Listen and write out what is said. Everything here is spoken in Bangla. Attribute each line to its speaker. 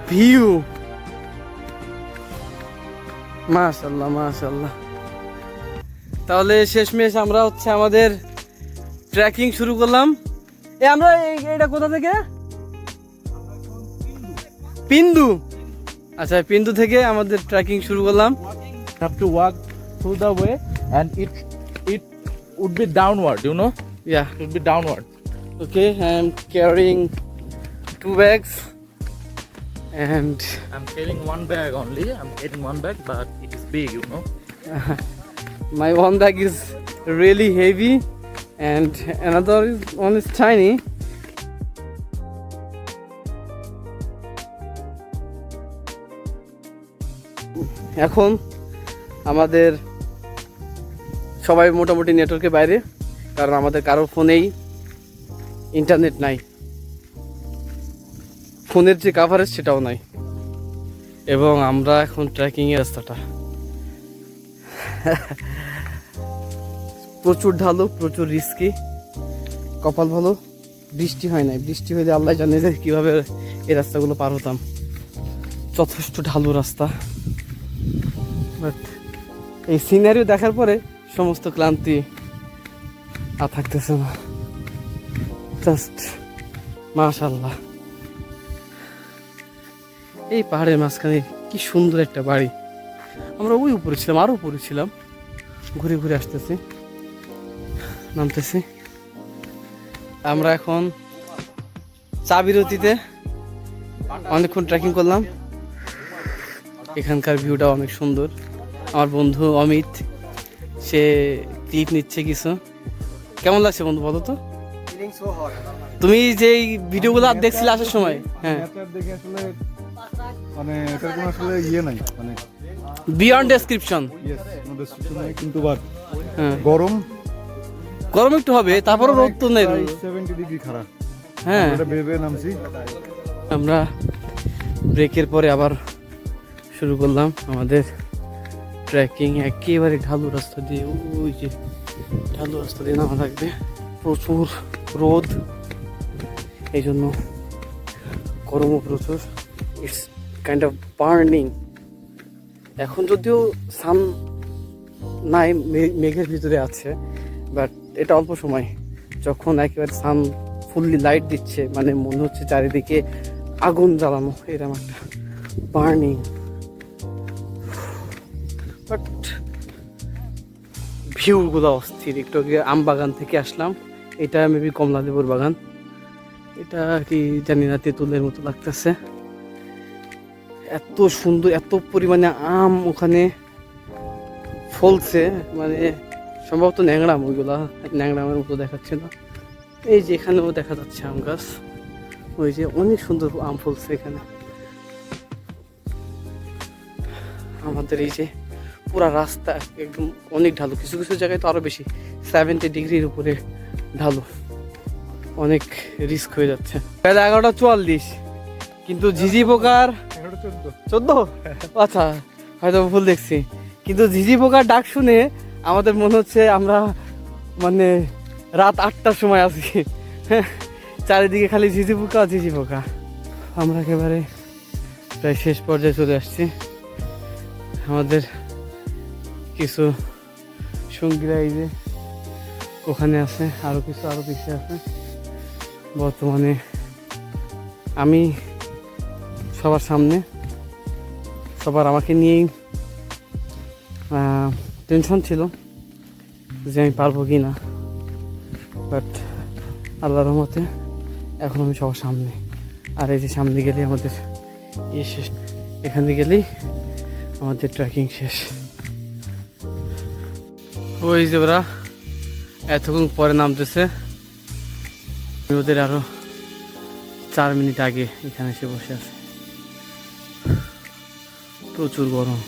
Speaker 1: ভিউ, মাশাআল্লাহ মাশাআল্লাহ। তাহলে শেষমেশ আমরা হচ্ছে আমাদের ট্রেকিং শুরু করলাম। আমরা এটা কোথা থেকে? পিন্দু। আচ্ছা, পিন্দু থেকে আমাদের ট্রেকিং শুরু করলাম।
Speaker 2: Have to walk through the way and it would be downward, you know?
Speaker 1: Yeah.
Speaker 2: It would be downward.
Speaker 1: Okay, I'm carrying 2 bags and
Speaker 2: I'm carrying one bag only. I'm carrying one bag, but it is big, you know?
Speaker 1: my one bag is really heavy and another one is tiny. এখন আমাদের সবাই মোটামুটি নেটওয়ার্কের বাইরে, কারণ আমাদের কারোর ফোনেই ইন্টারনেট নাই, ফোনের যে কাভারেজ সেটাও নাই। এবং আমরা এখন ট্রেকিংয়ের রাস্তাটা প্রচুর ঢালু, প্রচুর রিস্কি। কপাল ভালো বৃষ্টি হয় নাই, বৃষ্টি হইলে আল্লাহ জানে যে কীভাবে এই রাস্তাগুলো পার হতাম। যথেষ্ট ঢালু রাস্তা, বাট এই সিনারিও দেখার পরে সমস্ত ক্লান্তি আর থাকতেছে না। জাস্ট মাশাআল্লাহ। এই পাহাড়ের মাঝখানে কি সুন্দর একটা বাড়ি। আমরা ওই উপরে ছিলাম, আরও উপরে ছিলাম, ঘুরে ঘুরে আসতেছি, নামতেছি। আমরা এখন চা বিরতিতে অনেকক্ষণ ট্রেকিং করলাম। এখানকার ভিউটা অনেক সুন্দর। আমার বন্ধু অমিত সে ক্লিপ নিচ্ছে কিছু। কেমন লাগছে বন্ধু বলো তো? তুমি যে ভিডিওগুলো দেখছিলে আসার সময়? হ্যাঁ,
Speaker 3: দেখে আসলে মানে এটার কোনো আসলে ইয়ে নাই, মানে
Speaker 1: বিয়ন্ড ডেসক্রিপশন।
Speaker 3: কিন্তু বাট গরম
Speaker 1: গরম একটু হবে, তারপরে রোদ তো নেই।
Speaker 3: 70 ডিগ্রি খারাপ।
Speaker 1: হ্যাঁ,
Speaker 3: এটা বেবে নামছি।
Speaker 1: আমরা ব্রেকের পরে আবার শুরু করলাম আমাদের ট্রেকিং। একেবারে ঢালু রাস্তা দিয়ে, ওই যে ঢালু রাস্তা দিয়ে নামা লাগবে। প্রচুর রোদ, এই জন্য গরমও প্রচুর। It's kind of burning. এখন যদিও সান নাই, মেঘের ভিতরে আছে, বাট এটা অল্প সময়। যখন একেবারে সান ফুললি লাইট দিচ্ছে, মানে মনে হচ্ছে চারিদিকে আগুন জ্বালানো, এরকম একটা বার্নিং। বাট ভিউগুলো অস্থির। একটু আগে আম বাগান থেকে আসলাম, এটা মেবি কমলা লেবুর বাগান। এটা কি জানি না, তেঁতুলের মতো লাগতেছে। এত সুন্দর, এত পরিমাণে আম ওখানে ফলছে, মানে সম্ভবত ন্যাংরাম, ওইগুলা ন্যাংরামের মতো দেখাচ্ছে না। এই যে এখানেও দেখা যাচ্ছে আম গাছ, ওই যে অনেক সুন্দর আম ফলছে এখানে। আমাদের এই যে পুরা রাস্তা একদম অনেক ঢালু, কিছু কিছু জায়গায় তো আরো বেশি, 70 ডিগ্রির উপরে ঢালু। অনেক রিস্ক হয়ে যাচ্ছে। 11:44, কিন্তু ঝিঝি পোকার 14। আচ্ছা, হয়তো ভুল দেখছি, কিন্তু ঝিঝি পোকার ডাক শুনে আমাদের মনে হচ্ছে আমরা মানে রাত 8টার সময় আছি। চারিদিকে খালি ঝিঝি পোকা, ঝিঝি পোকা। আমরা একেবারে প্রায় শেষ পর্যায়ে চলে আসছি। আমাদের কিছু সঙ্গীরা এই যে ওখানে আছে, আরও কিছু আরও পিছিয়ে আছে। বর্তমানে আমি সবার সামনে, সবার আমাকে নিয়েই টেনশন ছিল যে আমি পারবো কি না, বাট আল্লাহর রহমতে এখন আমি সবার সামনে। আর এই যে সামনে গেলেই আমাদের শেষ, এখানে গেলেই আমাদের ট্রেকিং শেষ। ওই যে ওরা এতক্ষণ পরে নামতেছে, ওদের আরো 4 মিনিট আগে এখানে এসে বসে আছে। প্রচুর গরম।